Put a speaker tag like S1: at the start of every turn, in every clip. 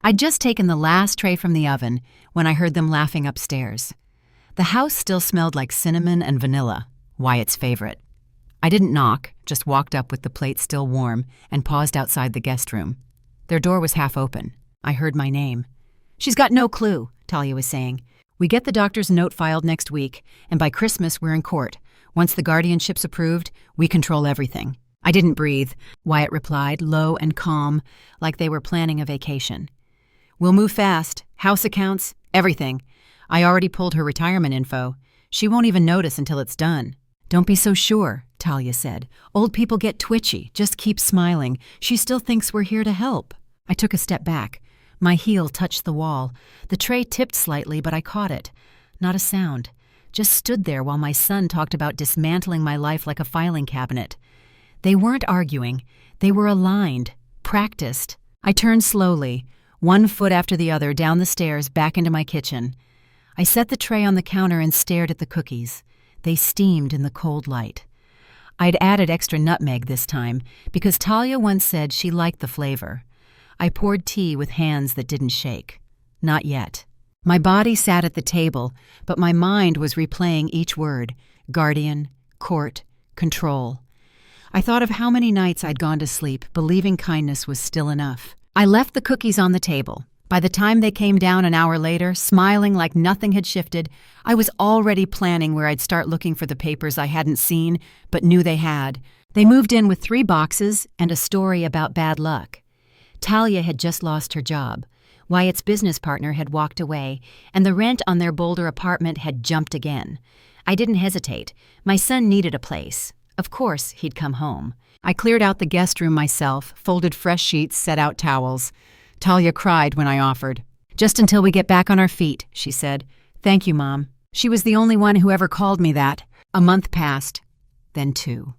S1: I'd just taken the last tray from the oven when I heard them laughing upstairs. The house still smelled like cinnamon and vanilla, Wyatt's favorite. I didn't knock, just walked up with the plate still warm and paused outside the guest room. Their door was half open. I heard my name. "She's got no clue," Talia was saying. "We get the doctor's note filed next week, and by Christmas we're in court. Once the guardianship's approved, we control everything." "I didn't breathe," Wyatt replied, low and calm, like they were planning a vacation. "We'll move fast. House accounts, everything. I already pulled her retirement info. She won't even notice until it's done." "Don't be so sure," Talia said. "Old people get twitchy. Just keep smiling. She still thinks we're here to help." I took a step back. My heel touched the wall. The tray tipped slightly, but I caught it. Not a sound. Just stood there while my son talked about dismantling my life like a filing cabinet. They weren't arguing. They were aligned, practiced. I turned slowly, one foot after the other, down the stairs back into my kitchen. I set the tray on the counter and stared at the cookies. They steamed in the cold light. I'd added extra nutmeg this time because Talia once said she liked the flavor. I poured tea with hands that didn't shake. Not yet. My body sat at the table, but my mind was replaying each word: guardian, court, control. I thought of how many nights I'd gone to sleep believing kindness was still enough. I left the cookies on the table. By the time they came down an hour later, smiling like nothing had shifted, I was already planning where I'd start looking for the papers I hadn't seen, but knew they had. They moved in with 3 boxes and a story about bad luck. Talia had just lost her job. Wyatt's business partner had walked away, and the rent on their Boulder apartment had jumped again. I didn't hesitate. My son needed a place. Of course, he'd come home. I cleared out the guest room myself, folded fresh sheets, set out towels. Talia cried when I offered. "Just until we get back on our feet," she said. "Thank you, Mom." She was the only one who ever called me that. A month passed, then 2.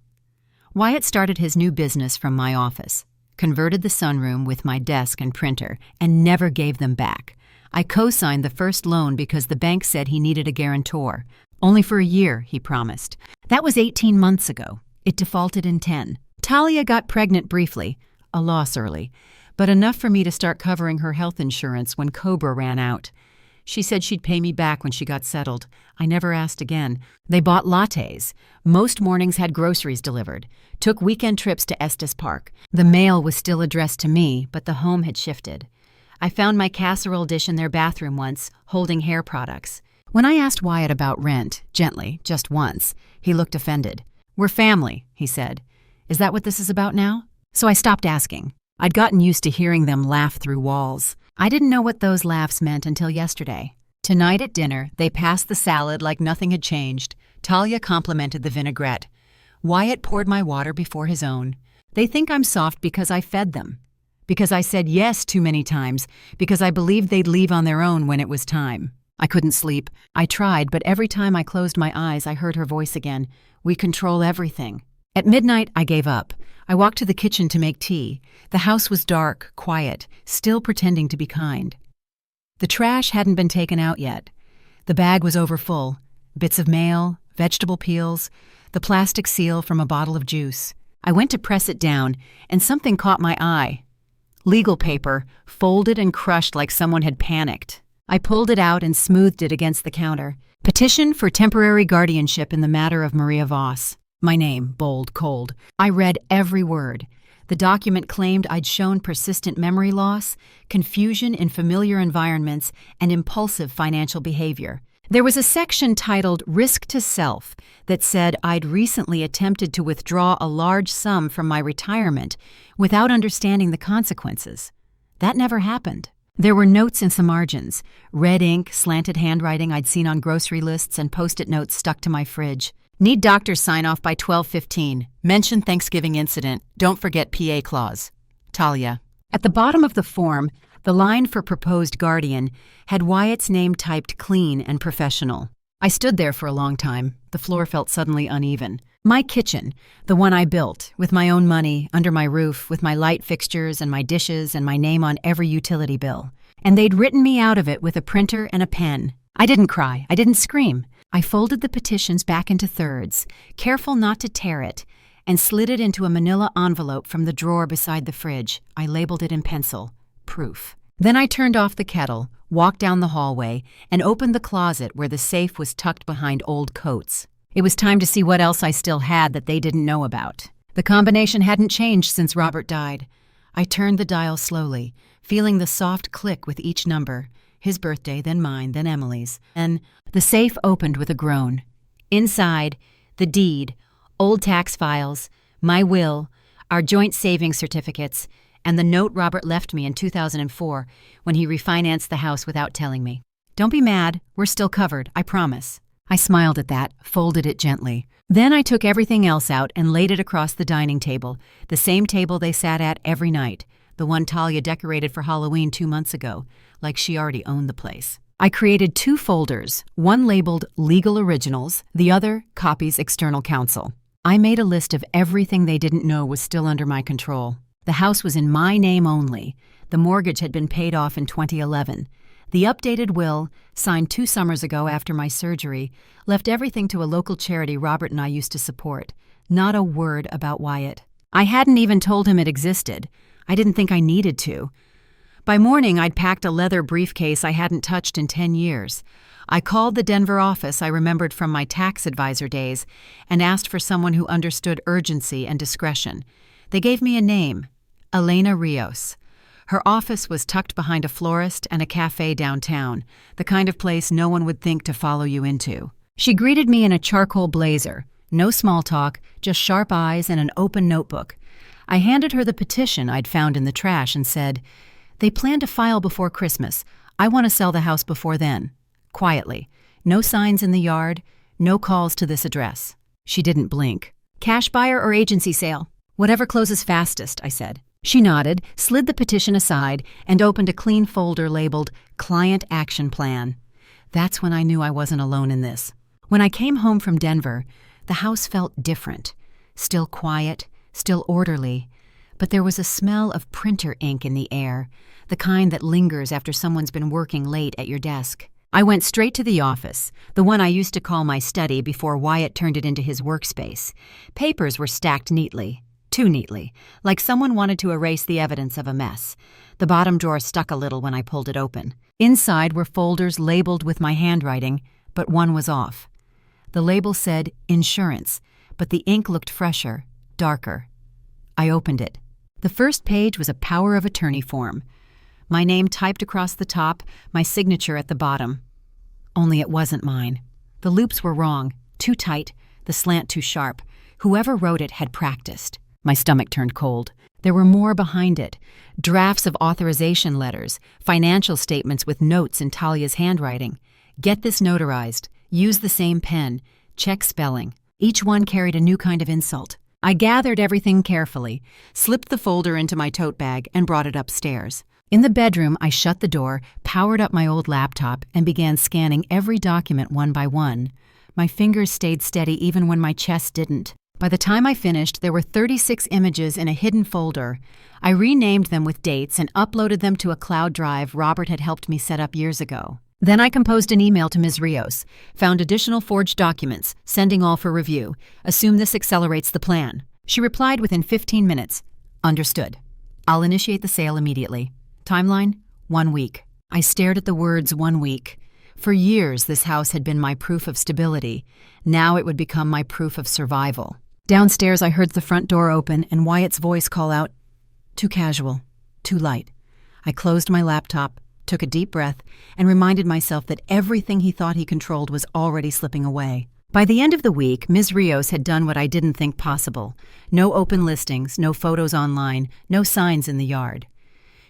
S1: Wyatt started his new business from my office, converted the sunroom with my desk and printer, and never gave them back. I co-signed the first loan because the bank said he needed a guarantor. Only for a year, he promised. That was 18 months ago. It defaulted in 10. Talia got pregnant briefly, a loss early, but enough for me to start covering her health insurance when Cobra ran out. She said she'd pay me back when she got settled. I never asked again. They bought lattes. Most mornings had groceries delivered. Took weekend trips to Estes Park. The mail was still addressed to me, but the home had shifted. I found my casserole dish in their bathroom once, holding hair products. When I asked Wyatt about rent, gently, just once, he looked offended. "We're family," he said. "Is that what this is about now?" So I stopped asking. I'd gotten used to hearing them laugh through walls. I didn't know what those laughs meant until yesterday. Tonight at dinner, they passed the salad like nothing had changed. Talia complimented the vinaigrette. Wyatt poured my water before his own. They think I'm soft because I fed them. Because I said yes too many times. Because I believed they'd leave on their own when it was time. I couldn't sleep. I tried, but every time I closed my eyes, I heard her voice again. "We control everything." At midnight, I gave up. I walked to the kitchen to make tea. The house was dark, quiet, still pretending to be kind. The trash hadn't been taken out yet. The bag was overfull. Bits of mail, vegetable peels, the plastic seal from a bottle of juice. I went to press it down, and something caught my eye. Legal paper, folded and crushed like someone had panicked. I pulled it out and smoothed it against the counter. Petition for temporary guardianship in the matter of Maria Voss. My name, bold, cold. I read every word. The document claimed I'd shown persistent memory loss, confusion in familiar environments, and impulsive financial behavior. There was a section titled Risk to Self that said I'd recently attempted to withdraw a large sum from my retirement without understanding the consequences. That never happened. There were notes in some margins, red ink, slanted handwriting I'd seen on grocery lists, and Post-it notes stuck to my fridge. Need doctor's sign-off by 12:15. Mention Thanksgiving incident. Don't forget PA clause. Talia. At the bottom of the form, the line for proposed guardian had Wyatt's name typed clean and professional. I stood there for a long time. The floor felt suddenly uneven. My kitchen, the one I built, with my own money, under my roof, with my light fixtures and my dishes and my name on every utility bill. And they'd written me out of it with a printer and a pen. I didn't cry. I didn't scream. I folded the petitions back into thirds, careful not to tear it, and slid it into a manila envelope from the drawer beside the fridge. I labeled it in pencil. Proof. Then I turned off the kettle, walked down the hallway, and opened the closet where the safe was tucked behind old coats. It was time to see what else I still had that they didn't know about. The combination hadn't changed since Robert died. I turned the dial slowly, feeling the soft click with each number. His birthday, then mine, then Emily's. And the safe opened with a groan. Inside, the deed, old tax files, my will, our joint savings certificates, and the note Robert left me in 2004 when he refinanced the house without telling me. Don't be mad, we're still covered, I promise. I smiled at that, folded it gently. Then I took everything else out and laid it across the dining table, the same table they sat at every night, the one Talia decorated for Halloween 2 months ago, like she already owned the place. I created 2 folders, one labeled Legal Originals, the other Copies External Counsel. I made a list of everything they didn't know was still under my control. The house was in my name only. The mortgage had been paid off in 2011. The updated will, signed 2 summers ago after my surgery, left everything to a local charity Robert and I used to support. Not a word about Wyatt. I hadn't even told him it existed. I didn't think I needed to. By morning, I'd packed a leather briefcase I hadn't touched in 10 years. I called the Denver office I remembered from my tax advisor days and asked for someone who understood urgency and discretion. They gave me a name, Elena Rios. Her office was tucked behind a florist and a cafe downtown, the kind of place no one would think to follow you into. She greeted me in a charcoal blazer, no small talk, just sharp eyes and an open notebook. I handed her the petition I'd found in the trash and said, "They plan to file before Christmas. I want to sell the house before then." Quietly. No signs in the yard, no calls to this address. She didn't blink. "Cash buyer or agency sale?" "Whatever closes fastest," I said. She nodded, slid the petition aside, and opened a clean folder labeled Client Action Plan. That's when I knew I wasn't alone in this. When I came home from Denver, the house felt different. Still quiet, still orderly, but there was a smell of printer ink in the air, the kind that lingers after someone's been working late at your desk. I went straight to the office, the one I used to call my study before Wyatt turned it into his workspace. Papers were stacked neatly. Too neatly, like someone wanted to erase the evidence of a mess. The bottom drawer stuck a little when I pulled it open. Inside were folders labeled with my handwriting, but one was off. The label said Insurance, but the ink looked fresher, darker. I opened it. The first page was a power of attorney form. My name typed across the top, my signature at the bottom. Only it wasn't mine. The loops were wrong, too tight, the slant too sharp. Whoever wrote it had practiced. My stomach turned cold. There were more behind it. Drafts of authorization letters, financial statements with notes in Talia's handwriting. Get this notarized. Use the same pen. Check spelling. Each one carried a new kind of insult. I gathered everything carefully, slipped the folder into my tote bag, and brought it upstairs. In the bedroom, I shut the door, powered up my old laptop, and began scanning every document one by one. My fingers stayed steady even when my chest didn't. By the time I finished, there were 36 images in a hidden folder. I renamed them with dates and uploaded them to a cloud drive Robert had helped me set up years ago. Then I composed an email to Ms. Rios, found additional forged documents, sending all for review. Assume this accelerates the plan. She replied within 15 minutes. Understood. I'll initiate the sale immediately. Timeline? 1 week. I stared at the words 1 week. For years, this house had been my proof of stability. Now it would become my proof of survival. Downstairs, I heard the front door open and Wyatt's voice call out, "Too casual, too light." I closed my laptop, took a deep breath, and reminded myself that everything he thought he controlled was already slipping away. By the end of the week, Ms. Rios had done what I didn't think possible. No open listings, no photos online, no signs in the yard.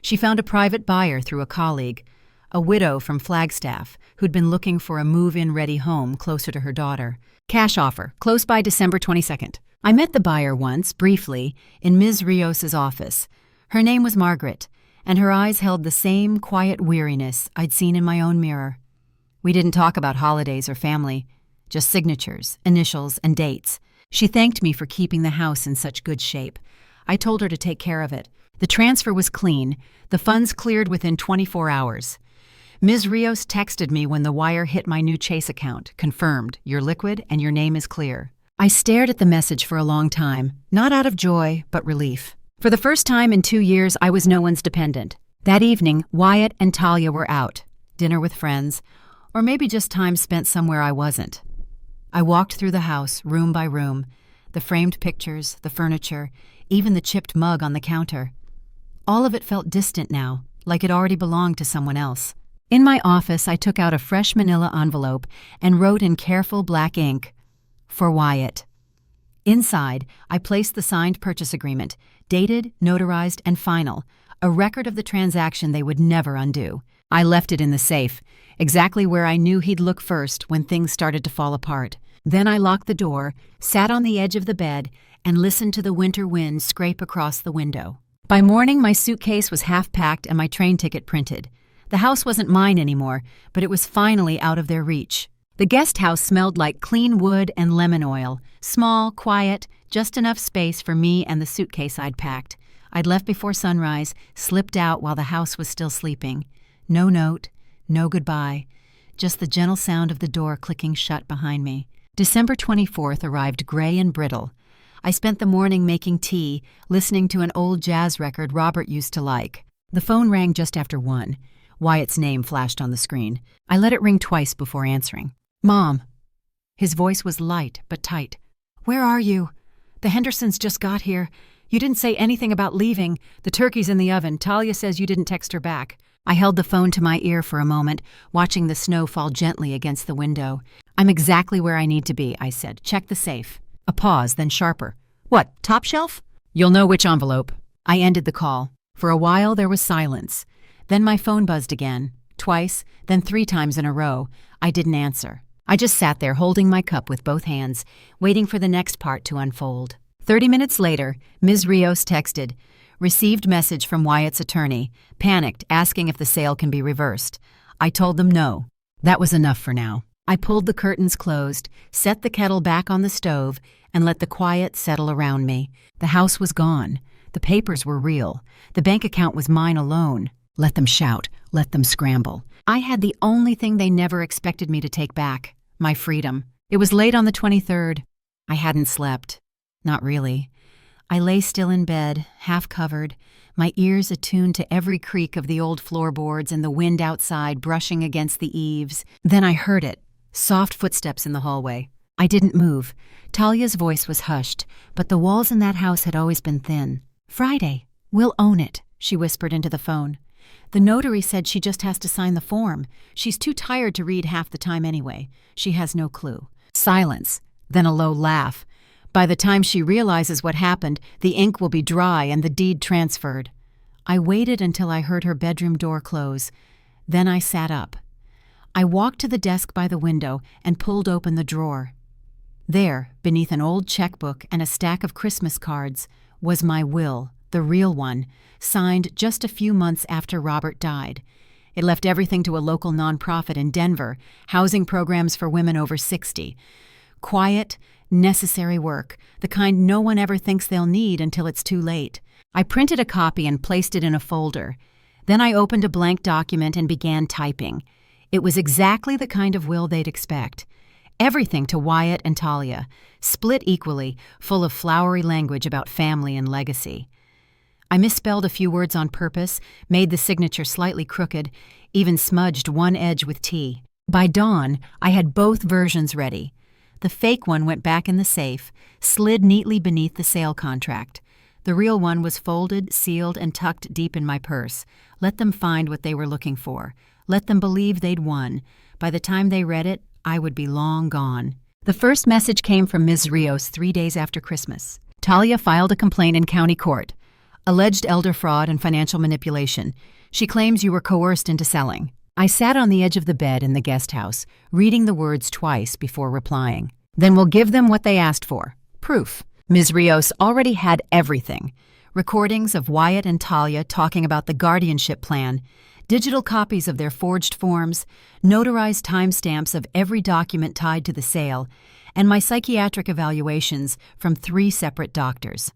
S1: She found a private buyer through a colleague, a widow from Flagstaff who'd been looking for a move-in-ready home closer to her daughter. Cash offer, close by December 22nd. I met the buyer once, briefly, in Ms. Rios's office. Her name was Margaret, and her eyes held the same quiet weariness I'd seen in my own mirror. We didn't talk about holidays or family, just signatures, initials, and dates. She thanked me for keeping the house in such good shape. I told her to take care of it. The transfer was clean. The funds cleared within 24 hours. Ms. Rios texted me when the wire hit my new Chase account, confirmed, "You're liquid and your name is clear." I stared at the message for a long time, not out of joy, but relief. For the first time in 2 years, I was no one's dependent. That evening, Wyatt and Talia were out, dinner with friends, or maybe just time spent somewhere I wasn't. I walked through the house, room by room, the framed pictures, the furniture, even the chipped mug on the counter. All of it felt distant now, like it already belonged to someone else. In my office, I took out a fresh manila envelope and wrote in careful black ink, "For Wyatt." Inside, I placed the signed purchase agreement, dated, notarized, and final, a record of the transaction they would never undo. I left it in the safe, exactly where I knew he'd look first when things started to fall apart. Then I locked the door, sat on the edge of the bed, and listened to the winter wind scrape across the window. By morning, my suitcase was half packed and my train ticket printed. The house wasn't mine anymore, but it was finally out of their reach. The guest house smelled like clean wood and lemon oil, small, quiet, just enough space for me and the suitcase I'd packed. I'd left before sunrise, slipped out while the house was still sleeping. No note, no goodbye, just the gentle sound of the door clicking shut behind me. December 24th arrived gray and brittle. I spent the morning making tea, listening to an old jazz record Robert used to like. The phone rang just after 1. Wyatt's name flashed on the screen. I let it ring twice before answering. "Mom." His voice was light but tight. "Where are you? The Hendersons just got here. You didn't say anything about leaving. The turkey's in the oven. Talia says you didn't text her back." I held the phone to my ear for a moment, watching the snow fall gently against the window. "I'm exactly where I need to be," I said. "Check the safe." A pause, then sharper. "What, top shelf?" "You'll know which envelope." I ended the call. For a while there was silence. Then my phone buzzed again, twice, then 3 times in a row. I didn't answer. I just sat there holding my cup with both hands, waiting for the next part to unfold. 30 minutes later, Ms. Rios texted, "Received message from Wyatt's attorney, panicked, asking if the sale can be reversed." I told them no. That was enough for now. I pulled the curtains closed, set the kettle back on the stove, and let the quiet settle around me. The house was gone. The papers were real. The bank account was mine alone. Let them shout. Let them scramble. I had the only thing they never expected me to take back, my freedom. It was late on the 23rd. I hadn't slept. Not really. I lay still in bed, half covered, my ears attuned to every creak of the old floorboards and the wind outside brushing against the eaves. Then I heard it. Soft footsteps in the hallway. I didn't move. Talia's voice was hushed, but the walls in that house had always been thin. "Friday. We'll own it," she whispered into the phone. "The notary said she just has to sign the form. She's too tired to read half the time anyway. She has no clue." Silence, then a low laugh. "By the time she realizes what happened, the ink will be dry and the deed transferred." I waited until I heard her bedroom door close. Then I sat up. I walked to the desk by the window and pulled open the drawer. There, beneath an old checkbook and a stack of Christmas cards, was my will, the real one, signed just a few months after Robert died. It left everything to a local nonprofit in Denver, housing programs for women over 60. Quiet, necessary work, the kind no one ever thinks they'll need until it's too late. I printed a copy and placed it in a folder. Then I opened a blank document and began typing. It was exactly the kind of will they'd expect. Everything to Wyatt and Talia, split equally, full of flowery language about family and legacy. I misspelled a few words on purpose, made the signature slightly crooked, even smudged one edge with tea. By dawn, I had both versions ready. The fake one went back in the safe, slid neatly beneath the sale contract. The real one was folded, sealed, and tucked deep in my purse. Let them find what they were looking for. Let them believe they'd won. By the time they read it, I would be long gone. The first message came from Ms. Rios 3 days after Christmas. Talia filed a complaint in county court. Alleged elder fraud and financial manipulation. She claims you were coerced into selling. I sat on the edge of the bed in the guest house, reading the words twice before replying. Then we'll give them what they asked for. Proof. Ms. Rios already had everything. Recordings of Wyatt and Talia talking about the guardianship plan, digital copies of their forged forms, notarized timestamps of every document tied to the sale, and my psychiatric evaluations from 3 separate doctors.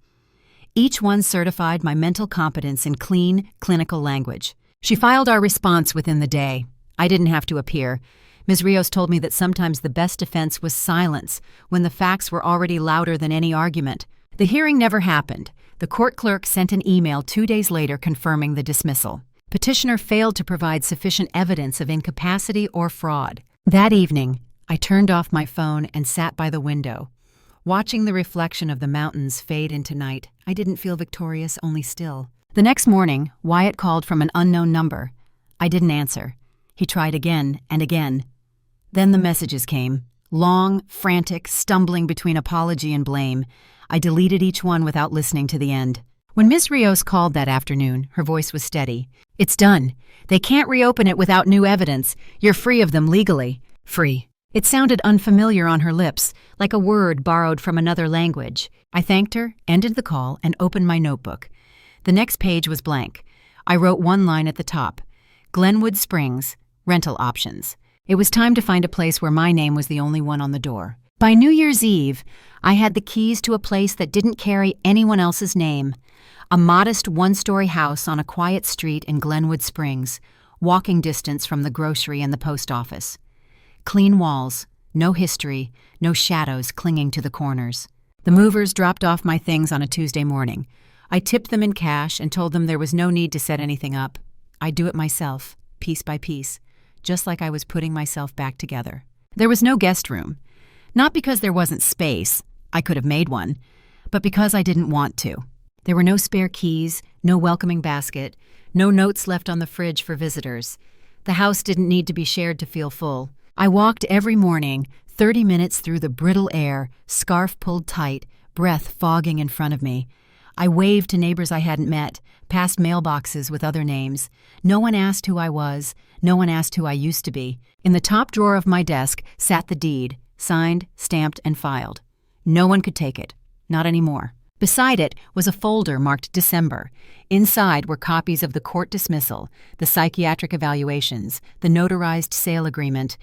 S1: Each one certified my mental competence in clean, clinical language. She filed our response within the day. I didn't have to appear. Ms. Rios told me that sometimes the best defense was silence when the facts were already louder than any argument. The hearing never happened. The court clerk sent an email 2 days later confirming the dismissal. Petitioner failed to provide sufficient evidence of incapacity or fraud. That evening, I turned off my phone and sat by the window. Watching the reflection of the mountains fade into night, I didn't feel victorious, only still. The next morning, Wyatt called from an unknown number. I didn't answer. He tried again and again. Then the messages came. Long, frantic, stumbling between apology and blame. I deleted each one without listening to the end. When Ms. Rios called that afternoon, her voice was steady. "It's done. They can't reopen it without new evidence. You're free of them legally." Free. It sounded unfamiliar on her lips, like a word borrowed from another language. I thanked her, ended the call, and opened my notebook. The next page was blank. I wrote one line at the top. Glenwood Springs, rental options. It was time to find a place where my name was the only one on the door. By New Year's Eve, I had the keys to a place that didn't carry anyone else's name. A modest one-story house on a quiet street in Glenwood Springs, walking distance from the grocery and the post office. Clean walls, no history, no shadows clinging to the corners. The movers dropped off my things on a Tuesday morning. I tipped them in cash and told them there was no need to set anything up. I'd do it myself, piece by piece, just like I was putting myself back together. There was no guest room. Not because there wasn't space, I could have made one, but because I didn't want to. There were no spare keys, no welcoming basket, no notes left on the fridge for visitors. The house didn't need to be shared to feel full. I walked every morning, 30 minutes through the brittle air, scarf pulled tight, breath fogging in front of me. I waved to neighbors I hadn't met, past mailboxes with other names. No one asked who I was. No one asked who I used to be. In the top drawer of my desk sat the deed, signed, stamped, and filed. No one could take it. Not anymore. Beside it was a folder marked December. Inside were copies of the court dismissal, the psychiatric evaluations, the notarized sale agreement.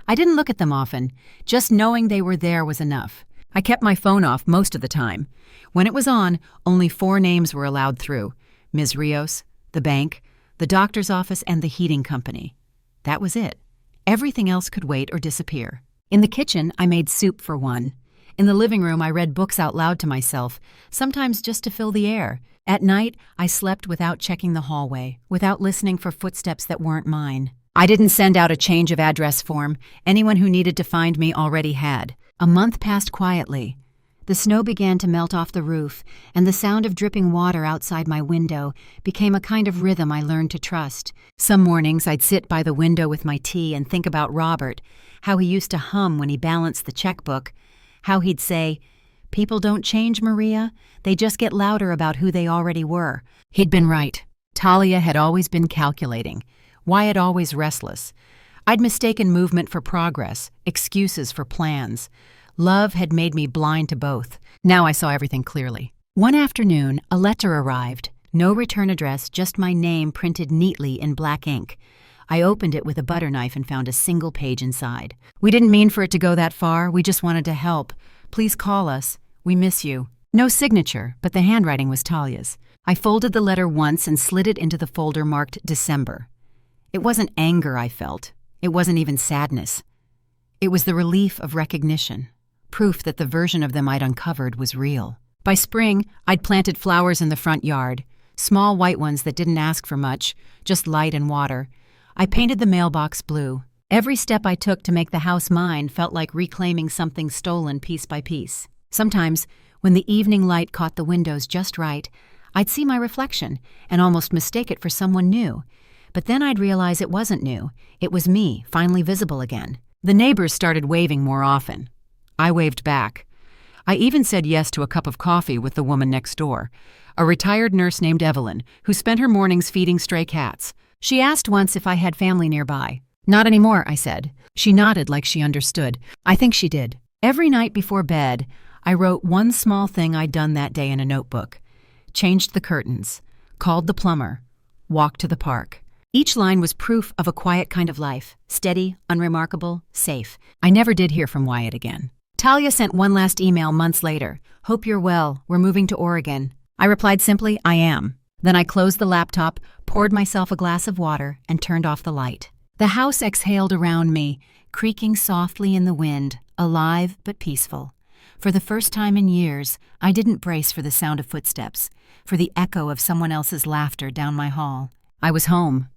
S1: I didn't look at them often. Just knowing they were there was enough. I kept my phone off most of the time. When it was on, only 4 names were allowed through: Ms. Rios, the bank, the doctor's office, and the heating company. That was it. Everything else could wait or disappear. In the kitchen, I made soup for one. In the living room, I read books out loud to myself, sometimes just to fill the air. At night, I slept without checking the hallway, without listening for footsteps that weren't mine. I didn't send out a change of address form. Anyone who needed to find me already had. A month passed quietly. The snow began to melt off the roof, and the sound of dripping water outside my window became a kind of rhythm I learned to trust. Some mornings I'd sit by the window with my tea and think about Robert, how he used to hum when he balanced the checkbook, how he'd say, "People don't change, Maria. They just get louder about who they already were." He'd been right. Talia had always been calculating. Wyatt always restless. I'd mistaken movement for progress, excuses for plans. Love had made me blind to both. Now I saw everything clearly. One afternoon, a letter arrived. No return address, just my name printed neatly in black ink. I opened it with a butter knife and found a single page inside. "We didn't mean for it to go that far. We just wanted to help. Please call us. We miss you." No signature, but the handwriting was Talia's. I folded the letter once and slid it into the folder marked December. It wasn't anger I felt. It wasn't even sadness. It was the relief of recognition, proof that the version of them I'd uncovered was real. By spring, I'd planted flowers in the front yard, small white ones that didn't ask for much, just light and water. I painted the mailbox blue. Every step I took to make the house mine felt like reclaiming something stolen piece by piece. Sometimes, when the evening light caught the windows just right, I'd see my reflection and almost mistake it for someone new. But then I'd realize it wasn't new. It was me, finally visible again. The neighbors started waving more often. I waved back. I even said yes to a cup of coffee with the woman next door, a retired nurse named Evelyn, who spent her mornings feeding stray cats. She asked once if I had family nearby. "Not anymore," I said. She nodded like she understood. I think she did. Every night before bed, I wrote one small thing I'd done that day in a notebook. Changed the curtains, called the plumber, walked to the park. Each line was proof of a quiet kind of life, steady, unremarkable, safe. I never did hear from Wyatt again. Talia sent one last email months later. "Hope you're well. We're moving to Oregon." I replied simply, "I am." Then I closed the laptop, poured myself a glass of water, and turned off the light. The house exhaled around me, creaking softly in the wind, alive but peaceful. For the first time in years, I didn't brace for the sound of footsteps, for the echo of someone else's laughter down my hall. I was home.